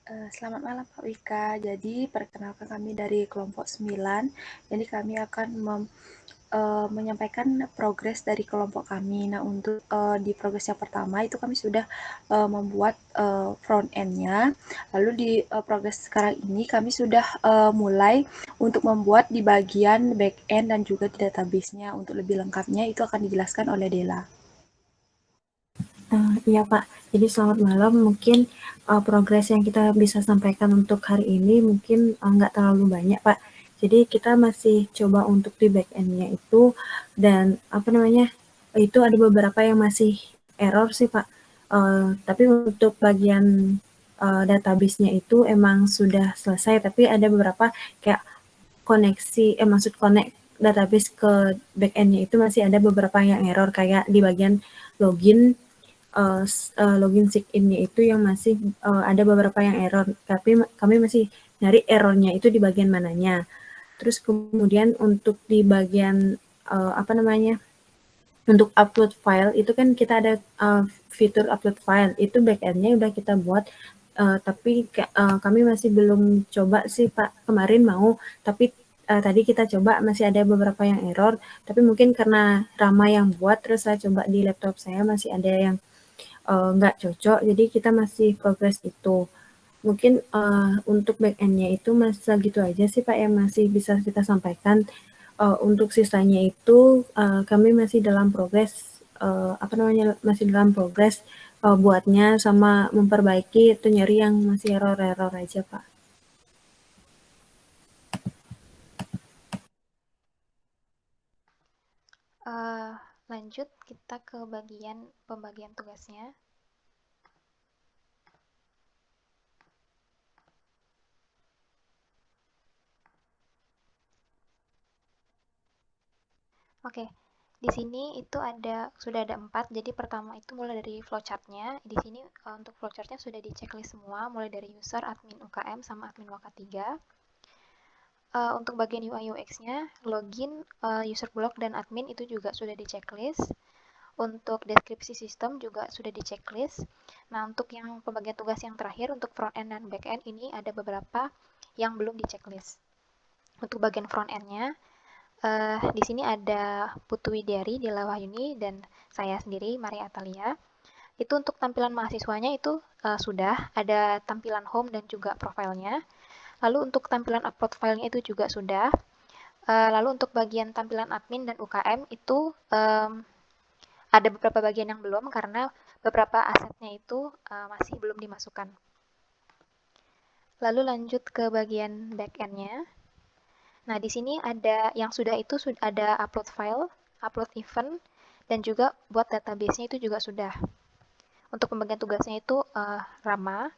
Selamat malam Pak Wika. Jadi perkenalkan kami dari kelompok 9. Jadi kami akan menyampaikan progres dari kelompok kami. Nah, untuk di progres yang pertama itu kami sudah membuat front end-nya. Lalu di progres sekarang ini kami sudah mulai untuk membuat di bagian back end dan juga di database-nya. Untuk lebih lengkapnya itu akan dijelaskan oleh Dela. Iya Pak, jadi selamat malam. Mungkin progres yang kita bisa sampaikan untuk hari ini mungkin nggak terlalu banyak Pak. Jadi kita masih coba untuk di back end-nya itu, dan itu ada beberapa yang masih error sih Pak. Tapi untuk bagian database-nya itu emang sudah selesai, tapi ada beberapa kayak maksud connect database ke back end-nya itu masih ada beberapa yang error, kayak di bagian login login sign-nya itu yang masih ada beberapa yang error, tapi kami masih nyari errornya itu di bagian mananya. Terus kemudian untuk di bagian untuk upload file itu kan kita ada fitur upload file, itu backend-nya udah kita buat, tapi kami masih belum coba sih Pak. Kemarin mau, tapi tadi kita coba masih ada beberapa yang error, tapi mungkin karena Rama yang buat, terus saya coba di laptop saya masih ada yang nggak cocok, jadi kita masih progres itu. Mungkin untuk back end-nya itu masih segitu aja sih Pak yang masih bisa kita sampaikan. Untuk sisanya itu kami masih dalam progres, masih dalam progres buatnya sama memperbaiki itu, nyari yang masih error-error aja Pak. Lanjut kita ke bagian pembagian tugasnya. Oke, di sini itu sudah ada 4. Jadi pertama itu mulai dari flowchart-nya. Di sini untuk flowchart-nya sudah di checklist semua, mulai dari user, admin UKM, sama admin WK3. Untuk bagian UI UX-nya, login, user block, dan admin itu juga sudah di checklist. Untuk deskripsi sistem juga sudah di checklist. Nah, untuk yang pembagian tugas yang terakhir, untuk front end dan back end, ini ada beberapa yang belum di checklist. Untuk bagian front end-nya, di sini ada Putu Widiari, Dela Wahyuni, dan saya sendiri, Maria Atalia. Itu untuk tampilan mahasiswanya itu sudah ada tampilan home dan juga profilnya. Lalu untuk tampilan upload filenya itu juga sudah. Lalu untuk bagian tampilan admin dan UKM itu ada beberapa bagian yang belum karena beberapa asetnya itu masih belum dimasukkan. Lalu lanjut ke bagian back end-nya. Nah, di sini ada yang sudah ada upload file, upload event, dan juga buat database-nya itu juga sudah. Untuk pembagian tugasnya itu Rama.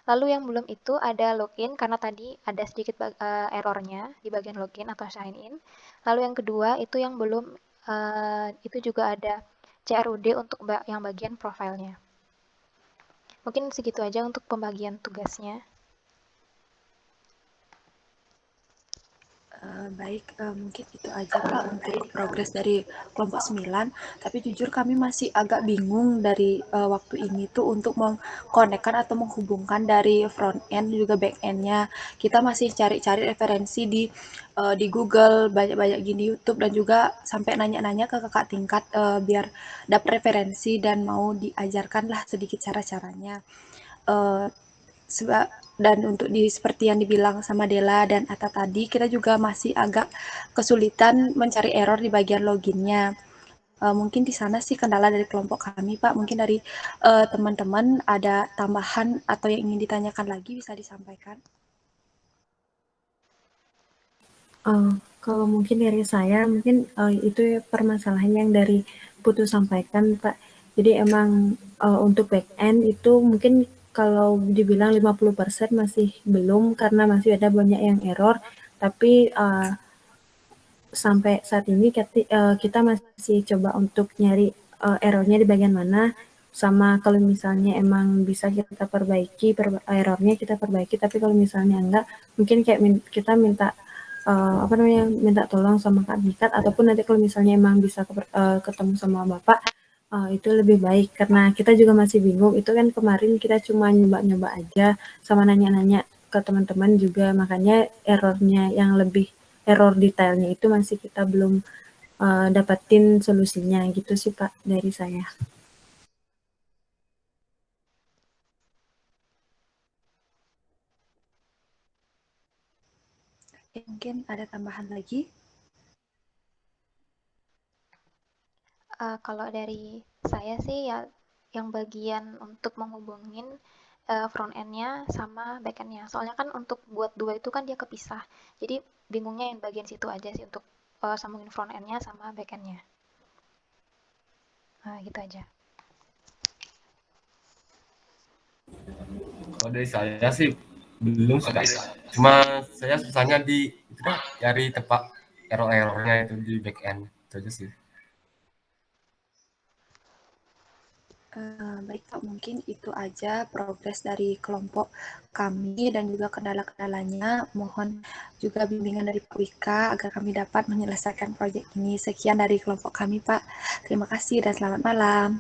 Lalu yang belum itu ada login, karena tadi ada sedikit errornya di bagian login atau sign in. Lalu yang kedua itu yang belum, itu juga ada CRUD untuk yang bagian profilnya. Mungkin segitu aja untuk pembagian tugasnya. Baik, mungkin itu aja Pak untuk progres dari kelompok 9. Tapi jujur kami masih agak bingung dari waktu ini tuh untuk mengkonekkan atau menghubungkan dari front end juga back end-nya. Kita masih cari-cari referensi di Google, banyak-banyak gini YouTube, dan juga sampai nanya-nanya ke kakak tingkat biar dapat referensi dan mau diajarkan lah sedikit cara-caranya. Uh, dan untuk seperti yang dibilang sama Dela dan Ata tadi, kita juga masih agak kesulitan mencari error di bagian loginnya. Mungkin di sana sih kendala dari kelompok kami, Pak. Mungkin dari teman-teman ada tambahan atau yang ingin ditanyakan lagi bisa disampaikan. Kalau mungkin dari saya, mungkin itu permasalahan yang dari Putu sampaikan Pak. Jadi emang untuk back end itu mungkin kalau dibilang 50% masih belum, karena masih ada banyak yang error, tapi sampai saat ini kita masih coba untuk nyari errornya di bagian mana, sama kalau misalnya emang bisa kita perbaiki errornya, kita perbaiki, tapi kalau misalnya enggak, mungkin kayak kita minta minta tolong sama Kak Dikat, ataupun nanti kalau misalnya emang bisa ketemu sama Bapak, itu lebih baik karena kita juga masih bingung. Itu kan kemarin kita cuma nyoba-nyoba aja sama nanya-nanya ke teman-teman juga, makanya error detailnya itu masih kita belum dapetin solusinya gitu sih Pak dari saya. Mungkin ada tambahan lagi? Kalau dari saya sih ya yang bagian untuk menghubungin front end-nya sama back end-nya. Soalnya kan untuk buat dua itu kan dia kepisah. Jadi bingungnya yang bagian situ aja sih untuk sambungin front end-nya sama back end-nya. Nah, gitu aja. Kalau dari saya sih belum sih Kak. Cuma saya susahnya di itu dah cari tempat error-errornya itu di back end. Itu aja sih. Baik Pak, mungkin itu aja progres dari kelompok kami dan juga kendala-kendalanya. Mohon juga bimbingan dari Pak Wika agar kami dapat menyelesaikan proyek ini. Sekian dari kelompok kami Pak. Terima kasih dan selamat malam.